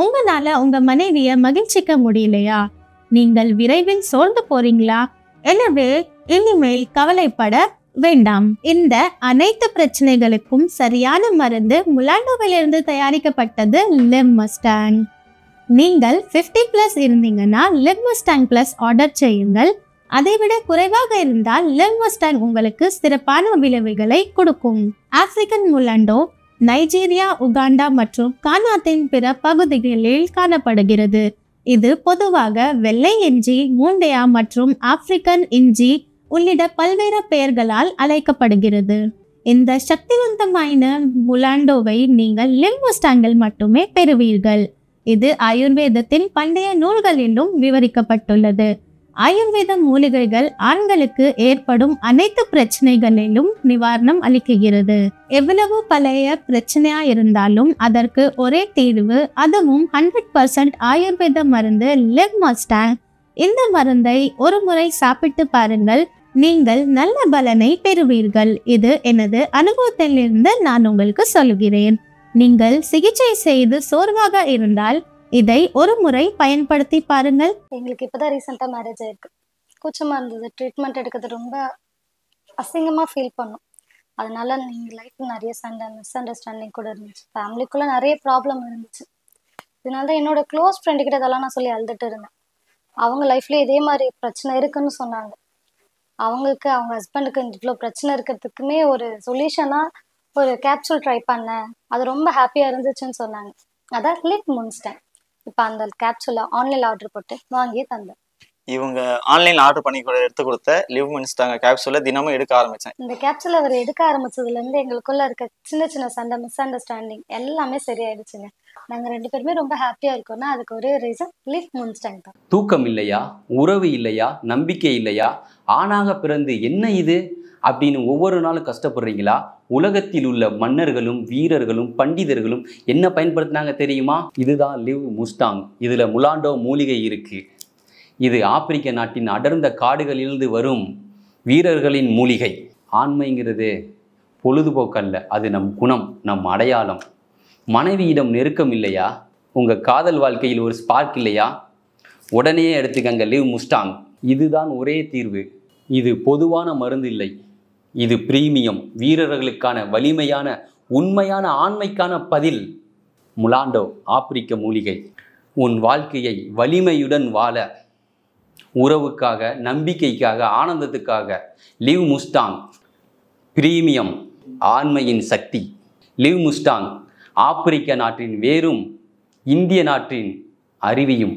உங்களால உங்க மனைவிய மகிழ்ச்சிக்க முடியலையா? நீங்கள் விரைவில் சோர்ந்து போறீங்களா? எனவே இனிமேல் கவலைப்பட வேண்டாம். இந்த அனைத்து பிரச்சனைகளுக்கும் சரியான மருந்து முலாண்டோவிலிருந்து தயாரிக்கப்பட்டது லிவ் மஸ்டாங். நீங்கள் 50+ இருந்தீங்கன்னா லிவ் மஸ்டாங் பிளஸ் ஆர்டர் செய்யுங்கள். அதைவிட குறைவாக இருந்தால் லிவ் மஸ்டாங் உங்களுக்கு சிறப்பான விளைவுகளை கொடுக்கும். ஆப்பிரிக்கன் முலாண்டோ நைஜீரியா, உகாண்டா மற்றும் கானாத்தின் பிற பகுதிகளில் காணப்படுகிறது. இது பொதுவாக வெள்ளை இஞ்சி, மூண்டையா மற்றும் ஆப்பிரிக்கன் இஞ்சி உள்ளிட்ட பல்வேறு பெயர்களால் அழைக்கப்படுகிறது. இந்த சக்திவந்தமான முலாண்டோவை நீங்கள் லிவ் மஸ்டாங்கில் மட்டுமே பெறுவீர்கள். இது ஆயுர்வேதத்தின் பண்டைய நூல்களிலும் விவரிக்கப்பட்டுள்ளது. ஆயுர்வேத மூலிகைகள் ஆண்களுக்கு ஏற்படும் அனைத்து பிரச்சனைகளிலும் நிவாரணம் அளிக்கிறது. எவ்வளவு பழைய பிரச்சனையா இருந்தாலும் அதற்கு ஒரே தீர்வு, அதுவும் 100% ஆயுர்வேத மருந்து லிவ் மஸ்டாங். இந்த மருந்தை ஒரு முறை சாப்பிட்டு பாருங்கள், நீங்கள் நல்ல பலனை பெறுவீர்கள். இது எனது அனுபவத்திலிருந்து நான் உங்களுக்கு சொல்கிறேன். நீங்கள் சிகிச்சை செய்து சோர்வாக இருந்தால் இதை ஒரு முறை பயன்படுத்தி பாருங்கள். எங்களுக்கு இப்போதான் ரீசெண்டாக மேரேஜ் ஆயிருக்கு. கூச்சமாக இருந்தது, ட்ரீட்மெண்ட் எடுக்கிறது ரொம்ப அசிங்கமாக ஃபீல் பண்ணோம். அதனால நீங்கள் லைஃப்பில் நிறைய சண்டை, மிஸ் அண்டர்ஸ்டாண்டிங் கூட இருந்துச்சு. ஃபேமிலிக்குள்ளே நிறைய ப்ராப்ளம் இருந்துச்சு. இதனால தான் என்னோட க்ளோஸ் ஃப்ரெண்டுக்கிட்ட இதெல்லாம் நான் சொல்லி அழுதுட்டு இருந்தேன். அவங்க லைஃப்லேயே இதே மாதிரி பிரச்சனை இருக்குன்னு சொன்னாங்க. அவங்களுக்கு அவங்க ஹஸ்பண்டுக்கு இவ்வளோ பிரச்சனை இருக்கிறதுக்குமே ஒரு சொல்யூஷனாக ஒரு கேப்சூல் ட்ரை பண்ணேன். அது ரொம்ப ஹாப்பியாக இருந்துச்சுன்னு சொன்னாங்க. அதான் லிவ் மஸ்டாங். இப்போ அந்த கேப்சூலை ஆன்லைனில் ஆர்டர் போட்டு வாங்கி தந்தேன். இவங்க ஆன்லைனில் ஆர்டர் பண்ணி எடுத்து கொடுத்த லிவ் மஸ்டாங் கேப்சூலை தினமும் எடுக்க ஆரம்பித்தேன். இந்த கேப்சூல் அவர் எடுக்க ஆரம்பிச்சதுலேருந்து எங்களுக்குள்ள இருக்க சின்ன சின்ன சண்டை, மிஸ் அண்டர்ஸ்டாண்டிங் எல்லாமே சரியாயிடுச்சுங்க. நாங்கள் 2 பேருமே ரொம்ப ஹாப்பியாக இருக்கோம்னா அதுக்கு ஒரே ரீசன் லிவ் மஸ்டாங் தான். தூக்கம் இல்லையா, உறவு இல்லையா, நம்பிக்கை இல்லையா, ஆணாக பிறந்து என்ன இது அப்படின்னு ஒவ்வொரு நாளும் கஷ்டப்படுறீங்களா? உலகத்தில் உள்ள மன்னர்களும் வீரர்களும் பண்டிதர்களும் என்ன பயன்படுத்தினாங்க தெரியுமா? இதுதான் லிவ் மஸ்டாங். இதில் முலாண்டோ மூலிகை இருக்குது. இது ஆப்பிரிக்க நாட்டின் அடர்ந்த காடுகளிலிருந்து வரும் வீரர்களின் மூலிகை. ஆண்மைங்கிறது பொழுதுபோக்கல்ல, அது நம் குணம், நம் அடையாளம். மனைவியிடம் நெருக்கம் இல்லையா, உங்கள் காதல் வாழ்க்கையில் ஒரு ஸ்பார்க் இல்லையா, உடனே எடுத்துக்கங்க லிவ் மஸ்டாங். இதுதான் ஒரே தீர்வு. இது பொதுவான மருந்து இல்லை, இது பிரீமியம், வீரர்களுக்கான வலிமையான உண்மையான ஆண்மைக்கான பதில். முலாண்டோ ஆப்பிரிக்க மூலிகை. உன் வாழ்க்கையை வலிமையுடன் வாழ, உறவுக்காக, நம்பிக்கைக்காக, ஆனந்தத்துக்காக லிவ் மஸ்டாங். பிரீமியம், ஆண்மையின் சக்தி. லிவ் மஸ்டாங் ஆப்பிரிக்க நாட்டின் வேரும் இந்திய நாட்டின் அருவியும்.